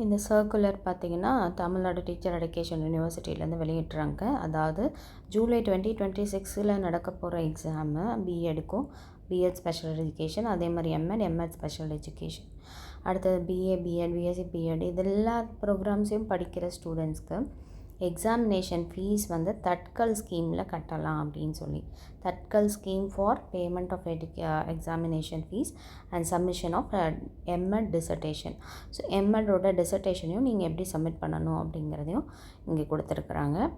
இந்த சர்க்குலர் பார்த்தீங்கன்னா Tamil Nadu teacher education யூனிவர்சிட்டியிலேருந்து வெளியிட்றாங்க. அதாவது ஜூலை 2026 நடக்க போகிற எக்ஸாமு பிஎடுக்கும், பிஎட் ஸ்பெஷல் எஜுகேஷன், அதே மாதிரி எம்எட் ஸ்பெஷல் எஜுகேஷன், அடுத்தது பிஏ பிஎட் பிஎஸ்சி பிஎட் இது எல்லா ப்ரோக்ராம்ஸையும் படிக்கிற ஸ்டூடெண்ட்ஸ்க்கு எக்ஸாமினேஷன் ஃபீஸ் வந்து தட்கல் ஸ்கீமில் கட்டலாம் அப்படின்னு சொல்லி, Tatkal scheme for payment of examination fees and submission of M Ed dissertation. So எம்எட்டோட டிசர்டேஷனையும் நீங்கள் எப்படி சப்மிட் பண்ணணும் அப்படிங்கிறதையும் இங்கே கொடுத்துருக்குறாங்க.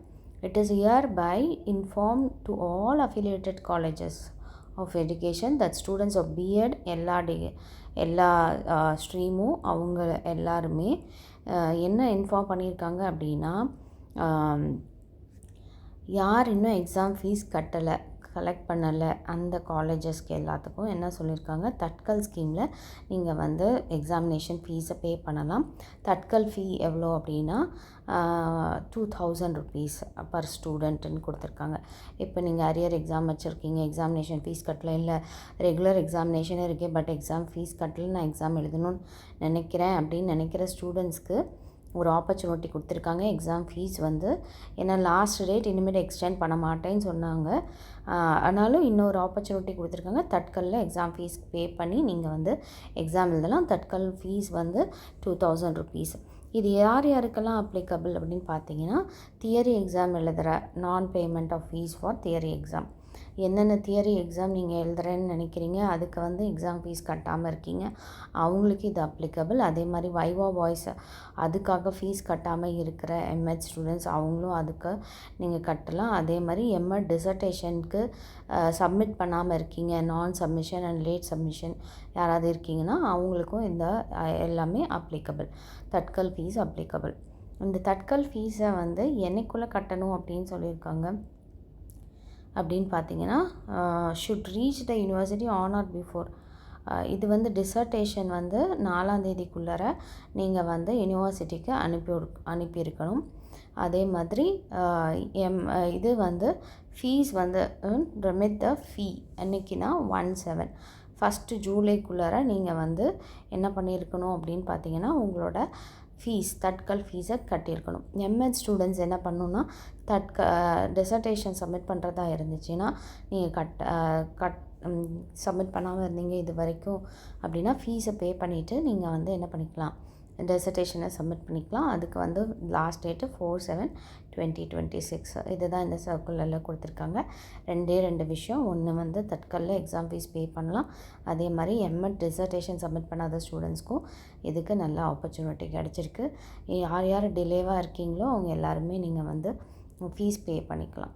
It is hereby inform to all affiliated colleges of education that students of B Ed எல்லா ஸ்ட்ரீமும் அவங்க எல்லாருமே என்ன இன்ஃபார்ம் பண்ணியிருக்காங்க அப்படின்னா, யார் இன்னும் எக்ஸாம் ஃபீஸ் கலெக்ட் பண்ணலை அந்த காலேஜஸ்க்கு எல்லாத்துக்கும் என்ன சொல்லியிருக்காங்க, தட்கல் ஸ்கீமில் நீங்கள் வந்து எக்ஸாமினேஷன் ஃபீஸை பே பண்ணலாம். தட்கல் ஃபீ எவ்வளோ அப்படின்னா 2000 rupees பர் ஸ்டூடெண்ட்டுன்னு கொடுத்துருக்காங்க. இப்போ நீங்கள் அரியர் எக்ஸாம் வச்சுருக்கீங்க, எக்ஸாமினேஷன் ஃபீஸ் கட்டல, இல்லை ரெகுலர் எக்ஸாமினேஷன் இருக்கே பட் எக்ஸாம் ஃபீஸ் கட்டல, நான் எக்ஸாம் எழுதணும்னு நினைக்கிறேன் அப்படின்னு நினைக்கிற ஸ்டூடெண்ட்ஸ்க்கு ஒரு ஆப்பர்ச்சுனிட்டி கொடுத்துருக்காங்க. எக்ஸாம் ஃபீஸ் வந்து ஏன்னா லாஸ்ட் டேட் இனிமேல் எக்ஸ்டெண்ட் பண்ண மாட்டேன்னு சொன்னாங்க. ஆனாலும் இன்னொரு ஆப்பர்ச்சுனிட்டி கொடுத்துருக்காங்க. தட்கலில் எக்ஸாம் ஃபீஸ் பே பண்ணி நீங்கள் வந்து எக்ஸாம் எழுதலாம். தட்கல் ஃபீஸ் வந்து 2000 rupees. இது யார் யாருக்கெல்லாம் அப்ளிகபிள் அப்படின்னு பார்த்தீங்கன்னா, தியரி எக்ஸாம் எழுதுகிற நான் payment of fees for theory exam. என்னென்ன தியரி எக்ஸாம் நீங்கள் எழுதுறேன்னு நினைக்கிறீங்க, அதுக்கு வந்து எக்ஸாம் ஃபீஸ் கட்டாமல் இருக்கீங்க, அவங்களுக்கு இது அப்ளிகபிள். அதே மாதிரி வைவா வாய்ஸ் அதுக்காக ஃபீஸ் கட்டாமல் இருக்கிற எம்எட் ஸ்டூடெண்ட்ஸ் அவங்களும் அதுக்கு நீங்கள் கட்டலாம். அதே மாதிரி எம்எட் டிசர்டேஷனுக்கு சப்மிட் பண்ணாமல் இருக்கீங்க, நான் சப்மிஷன் அண்ட் லேட் சப்மிஷன் யாராவது இருக்கீங்கன்னா அவங்களுக்கும் இந்த எல்லாமே அப்ளிகபிள். Tatkal fees applicable. இந்த தட்கல் ஃபீஸை வந்து என்னைக்குள்ளே கட்டணும் அப்படின்னு சொல்லியிருக்காங்க அப்படின்னு பார்த்தீங்கன்னா, should reach the university on or before. இது வந்து டிசர்டேஷன் வந்து 4ஆம் தேதிக்குள்ளார நீங்கள் வந்து யூனிவர்சிட்டிக்கு அனுப்பியிருக்கணும். அதே மாதிரி இது வந்து ஃபீஸ் வந்து ரெமிட் த ஃபீ என்றைக்குன்னா 17 ஃபஸ்ட்டு ஜூலைக்குள்ளார நீங்கள் வந்து என்ன பண்ணியிருக்கணும் அப்படின்னு பார்த்தீங்கன்னா, உங்களோட ஃபீஸ் தட்கல் ஃபீஸை கட்டியிருக்கணும். எம்எட் ஸ்டூடெண்ட்ஸ் என்ன பண்ணணுன்னா, டிசர்டேஷன் சப்மிட் பண்ணுறதா இருந்துச்சுன்னா நீங்கள் சப்மிட் பண்ணாமல் இருந்தீங்க இது வரைக்கும் அப்படின்னா ஃபீஸை பே பண்ணிவிட்டு நீங்கள் வந்து என்ன பண்ணிக்கலாம், டிசர்டேஷனை சப்மிட் பண்ணிக்கலாம். அதுக்கு வந்து லாஸ்ட் டேட்டு 4/7/2026. இதுதான் இந்த சர்க்குலரில் கொடுத்துருக்காங்க. ரெண்டு விஷயம். ஒன்று வந்து தட்கலில் எக்ஸாம் ஃபீஸ் பே பண்ணலாம். அதே மாதிரி எம்எட் டிசர்டேஷன் சப்மிட் பண்ணாத ஸ்டூடெண்ட்ஸ்க்கும் இதுக்கு நல்ல ஆப்பர்ச்சுனிட்டி கிடச்சிருக்கு. யார் யார் டிலேவாக இருக்கீங்களோ அவங்க எல்லாருமே நீங்கள் வந்து ஃபீஸ் பே பண்ணிக்கலாம்.